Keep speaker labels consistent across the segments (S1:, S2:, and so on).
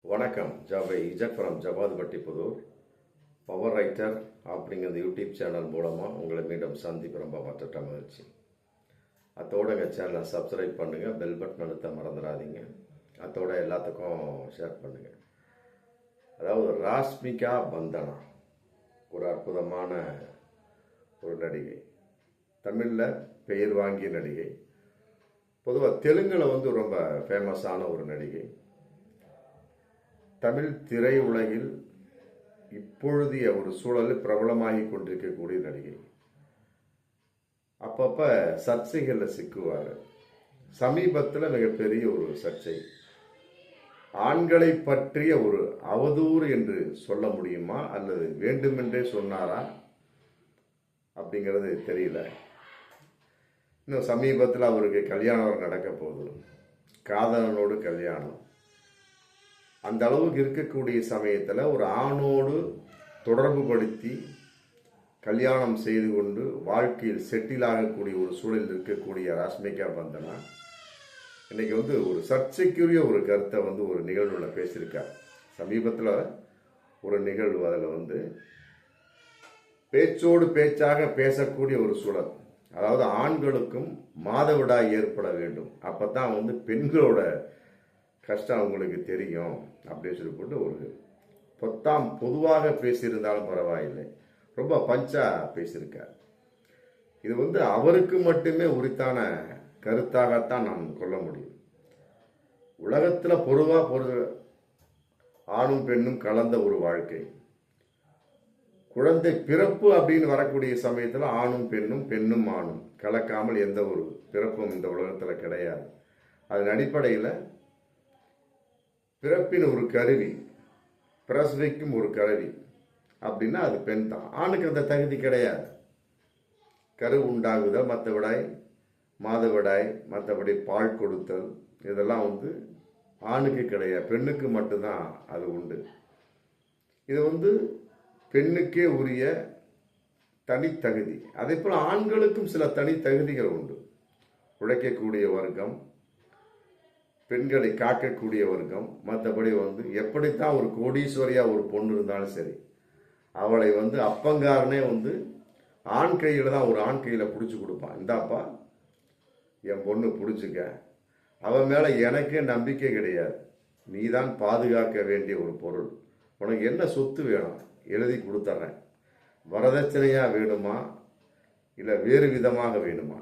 S1: வணக்கம். ஜாவை Z from Javadhupatti Pudur. Power writer அப்படிங்கிற யூடியூப் சேனல் மூலமாக உங்களை மீண்டும் சந்திப்பு ரொம்ப மற்ற மகிழ்ச்சி. அத்தோட எங்கள் சேனலை சப்ஸ்கிரைப் பண்ணுங்கள், பெல் பட்டன் அழுத்த மறந்துடாதீங்க. அத்தோட எல்லாத்துக்கும் ஷேர் பண்ணுங்கள். அதாவது ராஷ்மிகா பந்தனா ஒரு அற்புதமான ஒரு நடிகை, தமிழில் பெயர் வாங்கிய நடிகை. பொதுவாக தெலுங்கில் ரொம்ப ஃபேமஸான ஒரு நடிகை. தமிழ் திரையுலகில் இப்பொழுதைய ஒரு சூழலில் பிரபலமாகி கொண்டிருக்கக்கூடிய நடிகை. அப்பப்ப சர்ச்சைகளில் சிக்குவார். சமீபத்தில் மிகப்பெரிய ஒரு சர்ச்சை, ஆண்களை பற்றிய ஒரு அவதூறு என்று சொல்ல முடியுமா அல்லது வேண்டுமென்றே சொன்னாரா அப்படிங்கிறது தெரியல. இன்னும் சமீபத்தில் அவருக்கு கல்யாணம் நடக்க போகுது, காதலனோடு கல்யாணம். அந்த அளவுக்கு இருக்கக்கூடிய சமயத்தில் ஒரு ஆணோடு தொடர்பு படுத்தி கல்யாணம் செய்து கொண்டு வாழ்க்கையில் செட்டில் ஆகக்கூடிய ஒரு சூழலில் இருக்கக்கூடிய ராஷ்மிகா பந்தனா இன்னைக்கு ஒரு சர்ச்சைக்குரிய ஒரு கருத்தை ஒரு நிகழ்வுல பேசியிருக்கார். சமீபத்தில் ஒரு நிகழ்வு, அதில் பேச்சோடு பேச்சாக பேசக்கூடிய ஒரு சூழல். அதாவது ஆண்களுக்கும் மாதவிடாய் ஏற்பட வேண்டும், அப்பதான் பெண்களோட கஷ்டம் அவங்களுக்கு தெரியும் அப்படின்னு சொல்லி போட்டு ஒரு பொதுவாக பேசியிருந்தாலும் பரவாயில்லை, ரொம்ப பஞ்சா பேசியிருக்கார். இது அவருக்கு மட்டுமே உரித்தான கருத்தாகத்தான் நாம் கொள்ள முடியும். உலகத்துல ஆணும் பெண்ணும் கலந்த ஒரு வாழ்க்கை. குழந்தை பிறப்பு அப்படின்னு வரக்கூடிய சமயத்துல ஆணும் பெண்ணும், பெண்ணும் ஆணும் கலக்காமல் எந்த ஒரு பிறப்பும் இந்த உலகத்துல கிடையாது. அதன் அடிப்படையில் பிறப்பின் ஒரு கருவி, பிரசவிக்கும் ஒரு கருவி அப்படின்னா அது பெண் தான். ஆணுக்கு அந்த தகுதி கிடையாது. கரு உண்டாகுதல், மற்றவிடாய், மாதவிடாய், மற்றபடி பால் கொடுத்தல், இதெல்லாம் ஆணுக்கு கிடையாது, பெண்ணுக்கு மட்டும்தான் அது உண்டு. இது பெண்ணுக்கே உரிய தனித்தகுதி. அதே போல ஆண்களுக்கும் சில தனித்தகுதிகள் உண்டு. உழைக்கக்கூடிய வர்க்கம், பெண்களை காக்கக்கூடிய வர்க்கம், மற்றபடி எப்படித்தான் ஒரு கோடீஸ்வரியா ஒரு பொண்ணு இருந்தாலும் சரி, அவளை அப்பங்காரனே ஆண் கையில தான், ஒரு ஆண் கையில பிடிச்சி கொடுப்பான். இந்தாப்பா என் பொண்ணு பிடிச்சிக்க. அவன் மேல எனக்கே நம்பிக்கை கிடையாது, நீதான் பாதுகாக்க வேண்டிய ஒரு பொருள். உனக்கு என்ன சொத்து வேணும் எழுதி கொடுத்துட்றேன், வரதட்சணையா வேணுமா இல்லை வேறு விதமாக வேணுமா?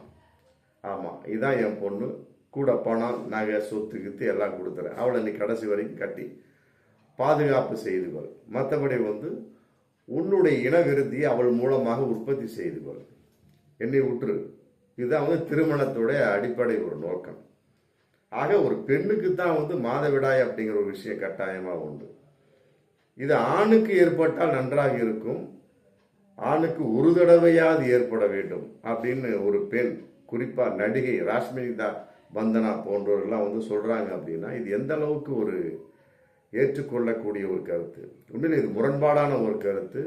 S1: ஆமாம், இதுதான் என் பொண்ணு, கூட பணம் நகை சொத்து கித்து எல்லாம் கொடுத்துறேன், அவளை நீ கடைசி வரைக்கும் கட்டி பாதுகாப்பு செய்துகள். மற்றபடி உன்னுடைய இனவிருத்தியை அவள் மூலமாக உற்பத்தி செய்துகள், என்னை விட்டுரு. இதுதான் திருமணத்துடைய அடிப்படை ஒரு நோக்கம். ஆக ஒரு பெண்ணுக்கு தான் மாதவிடாய் அப்படிங்கிற ஒரு விஷயம் கட்டாயமாக உண்டு. இது ஆணுக்கு ஏற்பட்டால் நன்றாக இருக்கும், ஆணுக்கு ஒரு தடவையாவது ஏற்பட வேண்டும் அப்படின்னு ஒரு பெண், குறிப்பா நடிகை ராஷ்மிகா பந்தனா போன்றவர்கள்லாம் சொல்றாங்க. அப்படின்னா இது எந்த அளவுக்கு ஒரு ஏற்றுக்கொள்ளக்கூடிய ஒரு கருத்து? உண்மையில் இது முரண்பாடான ஒரு கருத்து,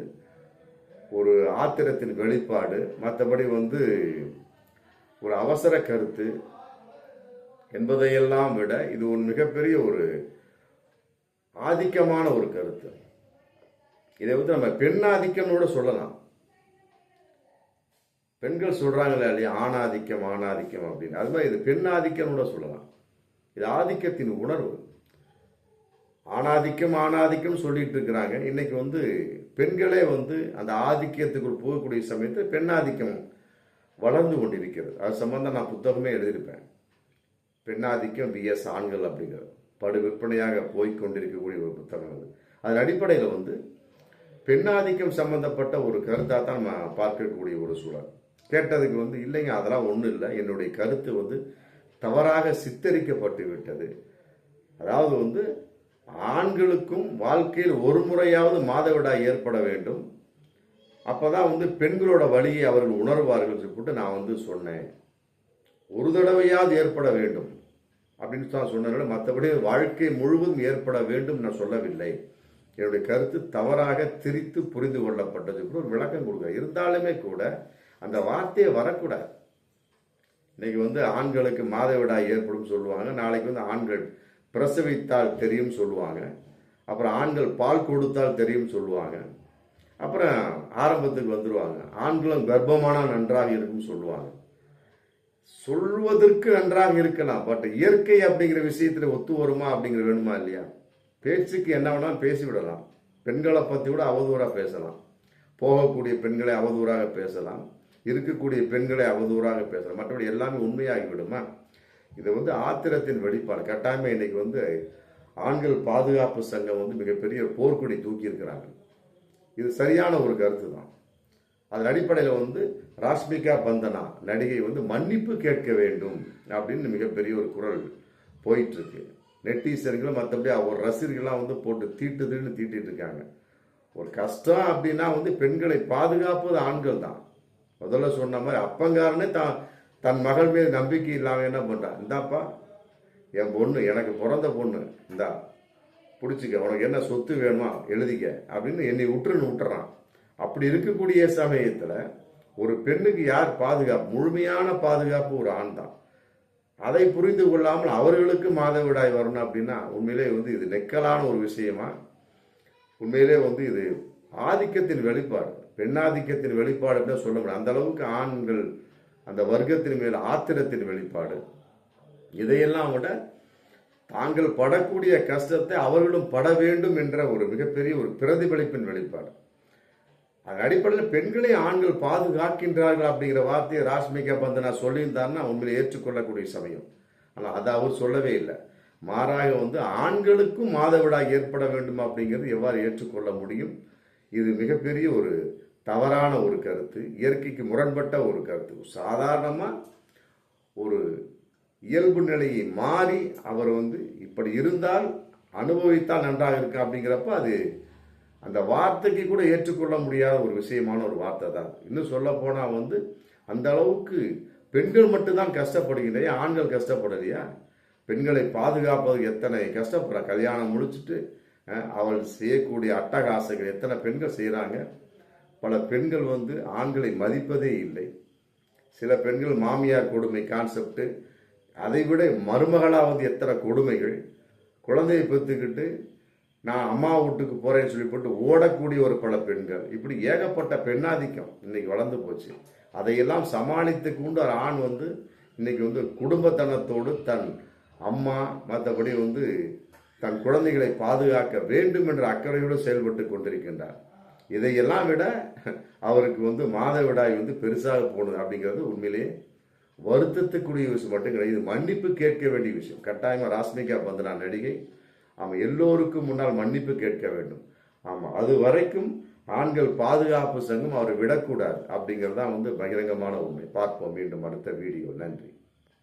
S1: ஒரு ஆத்திரத்தின் வெளிப்பாடு, மற்றபடி ஒரு அவசர கருத்து என்பதையெல்லாம் விட இது ஒரு மிகப்பெரிய ஒரு ஆதிக்கமான ஒரு கருத்து. இதை நம்ம பெண்ணாதிக்கம்னு சொல்லலாம். பெண்கள் சொல்றாங்களே இல்லையா, ஆணாதிக்கம் ஆணாதிக்கம் அப்படின்னு, அது மாதிரி இது பெண்ணாதிக்கம் சொல்லலாம். இது ஆதிக்கத்தின் உணர்வு. ஆணாதிக்கம் ஆணாதிக்கம் சொல்லிட்டு இருக்கிறாங்க. இன்னைக்கு பெண்களே அந்த ஆதிக்கத்துக்குள் போகக்கூடிய சமயத்தில் பெண்ணாதிக்கம் வளர்ந்து கொண்டிருக்கிறது. அது சம்பந்தம் நான் புத்தகமே எழுதியிருப்பேன். பெண்ணாதிக்கம் விஎஸ் ஆண்கள் அப்படிங்கிறது படு விற்பனையாக போய்கொண்டிருக்கக்கூடிய ஒரு புத்தகம் அது. அதன் அடிப்படையில் பெண்ணாதிக்கம் சம்பந்தப்பட்ட ஒரு கருத்தாக தான் நம்ம பார்க்கக்கூடிய ஒரு சூழல். கேட்டதுக்கு இல்லைங்க அதெல்லாம் ஒன்றும் இல்லை, என்னுடைய கருத்து தவறாக சித்தரிக்கப்பட்டு விட்டது. அதாவது ஆண்களுக்கும் வாழ்க்கையில் ஒரு முறையாவது மாதவிடாய் ஏற்பட வேண்டும், அப்பதான் பெண்களோட வழியை அவர்கள் உணர்வார்கள் சொல்லிட்டு நான் சொன்னேன். ஒரு தடவையாவது ஏற்பட வேண்டும் அப்படின்னு தான் சொன்ன, மற்றபடி வாழ்க்கை முழுவதும் ஏற்பட வேண்டும் நான் சொல்லவில்லை. என்னுடைய கருத்து தவறாக திரித்து புரிந்து கொள்ளப்பட்டது ஒரு விளக்கம் கொடுக்க. இருந்தாலுமே கூட அந்த வார்த்தையை வரக்கூடாது. இன்னைக்கு ஆண்களுக்கு மாதவிடாய் ஏற்படும் சொல்லுவாங்க, நாளைக்கு ஆண்கள் பிரசவித்தால் தெரியும் சொல்லுவாங்க. அப்புறம் ஆண்கள் பால் கொடுத்தால் தெரியும் சொல்லுவாங்க. அப்புறம் ஆரம்பத்துக்கு வந்துடுவாங்க. ஆண்களும் கர்ப்பமானால் நன்றாக இருக்கும்னு சொல்லுவாங்க. சொல்வதற்கு நன்றாக இருக்கலாம், பட் இயற்கை அப்படிங்கிற விஷயத்துல ஒத்து வருமா அப்படிங்கிற வேணுமா இல்லையா? பேச்சுக்கு என்ன வேணாலும் பேசிவிடலாம். பெண்களை பற்றி கூட அவதூறாக பேசலாம், போகக்கூடிய பெண்களை அவதூறாக பேசலாம், இருக்கக்கூடிய பெண்களை அவதூறாக பேசலாம், மற்றபடி எல்லாமே உண்மையாகிவிடுமா? இதை ஆத்திரத்தின் வெளிப்பாடு. கட்டாயமாக இன்னைக்கு ஆண்கள் பாதுகாப்பு சங்கம் மிகப்பெரிய போர்க்கொடி தூக்கி இருக்கிறாங்க. இது சரியான ஒரு கருத்து தான். அதன் அடிப்படையில் ராஷ்மிகா பந்தனா நடிகை மன்னிப்பு கேட்க வேண்டும் அப்படின்னு மிகப்பெரிய ஒரு குரல் போயிட்டு இருக்கு. நெட்டிசன்கள் மற்றபடி அவர் ரசிகர்கள்லாம் போட்டு தீட்டிட்டு இருக்காங்க. ஒரு கஷ்டம் அப்படின்னா பெண்களை பாதுகாப்பது ஆண்கள் தான். முதல்ல சொன்ன மாதிரி அப்பங்காரனே தன் மகள் மீது நம்பிக்கை இல்லாமல் என்ன பண்றான், இந்தாப்பா என் பொண்ணு, எனக்கு பிறந்த பொண்ணு, இந்தா பிடிச்சிக்க, உனக்கு என்ன சொத்து வேணுமா எழுதிக்க அப்படின்னு என்னை விட்டுறான். அப்படி இருக்கக்கூடிய சமயத்தில் ஒரு பெண்ணுக்கு யார் பாதுகாப்பு? முழுமையான பாதுகாப்பு ஒரு ஆண் தான். அதை புரிந்து கொள்ளாமல் அவர்களுக்கு மாதவிடாய் வரணும் அப்படின்னா உண்மையிலே இது நெக்கலான ஒரு விஷயமா? உண்மையிலே இது ஆதிக்கத்தின் வெளிப்பாடு, பெண்ணாதிக்கத்தின் வெளிப்பாடு அப்படின்னு சொல்ல முடியும். அந்த அளவுக்கு ஆண்கள் அந்த வர்க்கத்தின் மேல் ஆத்திரத்தின் வெளிப்பாடு. இதையெல்லாம் விட தாங்கள் படக்கூடிய கஷ்டத்தை அவர்களும் பட வேண்டும் என்ற ஒரு மிகப்பெரிய ஒரு பிரதிபலிப்பின் வெளிப்பாடு. அதன் அடிப்படையில் பெண்களை ஆண்கள் பாதுகாக்கின்றார்கள் அப்படிங்கிற வார்த்தையை ராஷ்மிகா பந்தனா சொல்லியிருந்தாருன்னா உண்மையிலே ஏற்றுக்கொள்ளக்கூடிய சமயம். ஆனால் அதை அவர் சொல்லவே இல்லை. மாறாக ஆண்களுக்கும் மாதவிடாய் ஏற்பட வேண்டும் அப்படிங்கிறது எவ்வாறு ஏற்றுக்கொள்ள முடியும்? இது மிகப்பெரிய ஒரு தவறான ஒரு கருத்து, இயற்கைக்கு முரண்பட்ட ஒரு கருத்து. சாதாரணமாக ஒரு இயல்பு நிலையை மாறி அவர் இப்படி இருந்தால் அனுபவித்தால் நன்றாக இருக்கு அப்படிங்கிறப்ப அது அந்த வார்த்தைக்கு கூட ஏற்றுக்கொள்ள முடியாத ஒரு விஷயமான ஒரு வார்த்தை தான். இன்னும் சொல்ல போனால் அந்த அளவுக்கு பெண்கள் மட்டும்தான் கஷ்டப்படுகின்றே, ஆண்கள் கஷ்டப்படலையா? பெண்களை பாதுகாப்பது எத்தனை கஷ்டப்படுற, கல்யாணம் முடிச்சுட்டு அவள் செய்யக்கூடிய அட்டகாசங்கள் எத்தனை பெண்கள் செய்கிறாங்க. பல பெண்கள் ஆண்களை மதிப்பதே இல்லை. சில பெண்கள் மாமியார் கொடுமை கான்செப்ட், அதை விட மருமகளாவது எத்தனை கொடுமைகள். குழந்தையை பெற்றுக்கிட்டு நான் அம்மா வீட்டுக்கு போறேன்னு சொல்லி போட்டு ஓடக்கூடிய ஒரு பல பெண்கள். இப்படி ஏகப்பட்ட பெண்ணாதிக்கம் இன்னைக்கு வளர்ந்து போச்சு. அதையெல்லாம் சமாளித்து கொண்டு ஒரு ஆண் இன்னைக்கு குடும்பத்தனத்தோடு தன் அம்மா மற்றபடி தன் குழந்தைகளை பாதுகாக்க வேண்டும் என்ற அக்கறையோடு செயல்பட்டு கொண்டிருக்கின்றார். இதையெல்லாம் விட அவருக்கு மாதவிடாய் பெருசாக போகணும் அப்படிங்கிறது உண்மையிலேயே வருத்தத்துக்குரிய விஷயம் மட்டும் கிடையாது. இது மன்னிப்பு கேட்க வேண்டிய விஷயம். கட்டாயமாக ராஷ்மிகா பந்தனா நடிகை ஆமாம் எல்லோருக்கும் முன்னால் மன்னிப்பு கேட்க வேண்டும். ஆமாம், அது வரைக்கும் ஆண்கள் பாதுகாப்பு சங்கம் அவரை விடக்கூடாது அப்படிங்கிறது தான் பகிரங்கமான உண்மை. பார்ப்போம் மீண்டும் அடுத்த வீடியோ. நன்றி.